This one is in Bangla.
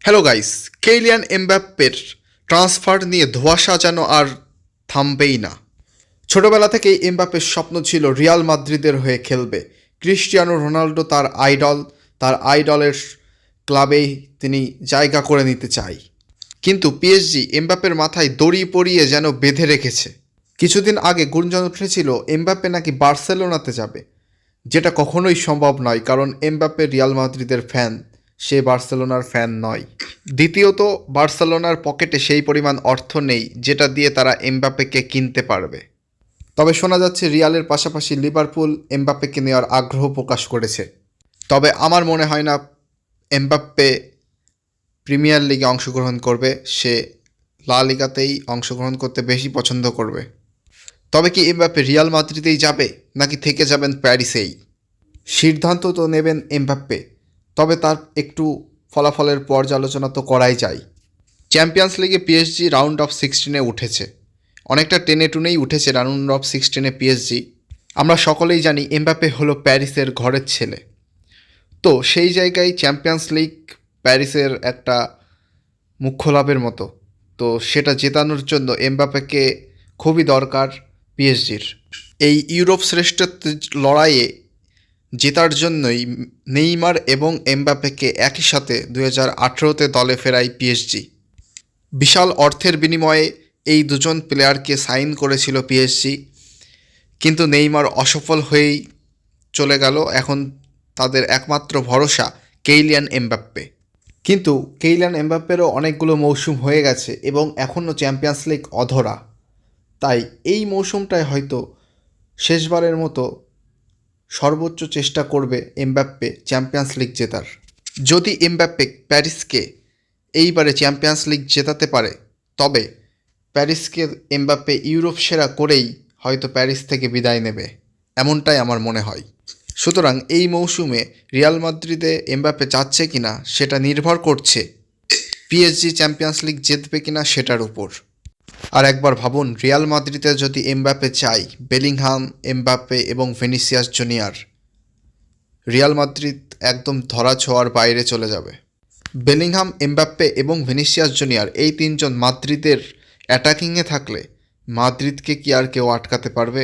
হ্যালো গাইস, কেইলিয়ান এমবাপ্পের ট্রান্সফার নিয়ে ধোঁয়াশা যেন আর থামবেই না। ছোটবেলা থেকেই এমবাপ্পের স্বপ্ন ছিল রিয়াল মাদ্রিদের হয়ে খেলবে। ক্রিস্টিয়ানো রোনাল্ডো তার আইডল, তার আইডলের ক্লাবেই তিনি জায়গা করে নিতে চায়। কিন্তু পিএসজি এমবাপ্পের মাথায় দড়ি পরিয়ে যেন বেঁধে রেখেছে। কিছুদিন আগে গুঞ্জন উঠেছিল এমবাপ্পে নাকি বার্সেলোনাতে যাবে, যেটা কখনোই সম্ভব নয়, কারণ এমবাপ্পে রিয়াল মাদ্রিদের ফ্যান, সে বার্সেলোনার ফ্যান নয়। দ্বিতীয়ত, বার্সেলোনার পকেটে সেই পরিমাণ অর্থ নেই যেটা দিয়ে তারা এমবাপ্পেকে কিনতে পারবে। তবে শোনা যাচ্ছে রিয়ালের পাশাপাশি লিভারপুল এমবাপ্পেকে নেওয়ার আগ্রহ প্রকাশ করেছে। তবে আমার মনে হয় না এমবাপ্পে প্রিমিয়ার লিগে অংশগ্রহণ করবে, সে লা লিগাতেই অংশগ্রহণ করতে বেশি পছন্দ করবে। তবে কি এমবাপ্পে রিয়াল মাদ্রিদেই যাবে নাকি থেকে যাবেন প্যারিসেই? সিদ্ধান্ত তো নেবেন এমবাপ্পে, তবে তার একটু ফলাফলের পর্যালোচনা তো করাই যায়। চ্যাম্পিয়ন্স লিগে পিএসজি রাউন্ড অফ 16-এ উঠেছে, অনেকটা টেনে টুনেই উঠেছে রাউন্ড অফ 16-এ পিএসজি। আমরা সকলেই জানি এমবাপ্পে হলো প্যারিসের ঘরের ছেলে, তো সেই জায়গায় চ্যাম্পিয়ন্স লিগ প্যারিসের একটা মুখ্য লাভের মতো, তো সেটা জেতানোর জন্য এমবাপ্পেকে খুবই দরকার পিএসজির। এই ইউরোপ শ্রেষ্ঠত্বের লড়াইয়ে জেতার জন্যই নেইমার এবং এমবাপ্পেকে একই সাথে 2018-তে দলে ফেরায় পিএসজি। বিশাল অর্থের বিনিময়ে এই দুজন প্লেয়ারকে সাইন করেছিল পিএসজি, কিন্তু নেইমার অসফল হয়েই চলে গেল। এখন তাদের একমাত্র ভরসা কেইলিয়ান এমবাপ্পে। কিন্তু কেইলিয়ান এমবাপ্পেরও অনেকগুলো মৌসুম হয়ে গেছে এবং এখনও চ্যাম্পিয়ন্স লিগ অধরা, তাই এই মৌসুমটায় হয়তো শেষবারের মতো সর্বোচ্চ চেষ্টা করবে এমবাপ্পে চ্যাম্পিয়ন্স লিগ জেতার। যদি এমবাপ্পে প্যারিসকে এইবারে চ্যাম্পিয়ন্স লিগ জেতাতে পারে, তবে প্যারিসকে এমবাপ্পে ইউরোপ সেরা করেই হয়তো প্যারিস থেকে বিদায় নেবে, এমনটাই আমার মনে হয়। সুতরাং এই মৌসুমে রিয়াল মাদ্রিদে এমবাপ্পে যাচ্ছে কিনা সেটা নির্ভর করছে পিএসজি চ্যাম্পিয়ন্স লিগ জিতবে কিনা সেটার উপর। আর একবার ভাবুন, রিয়াল মাদ্রিদে যদি এমবাপ্পে চাই, বেলিংহাম, এমবাপ্পে এবং ভিনিসিয়াস জুনিয়র, রিয়াল মাদ্রিদ একদম ধরা ছোঁয়ার বাইরে চলে যাবে। বেলিংহাম, এমবাপ্পে এবং ভিনিসিয়াস জুনিয়র এই তিনজন মাদ্রিদের অ্যাটাকিংয়ে থাকলে মাদ্রিদকে কি আর কেউ আটকাতে পারবে?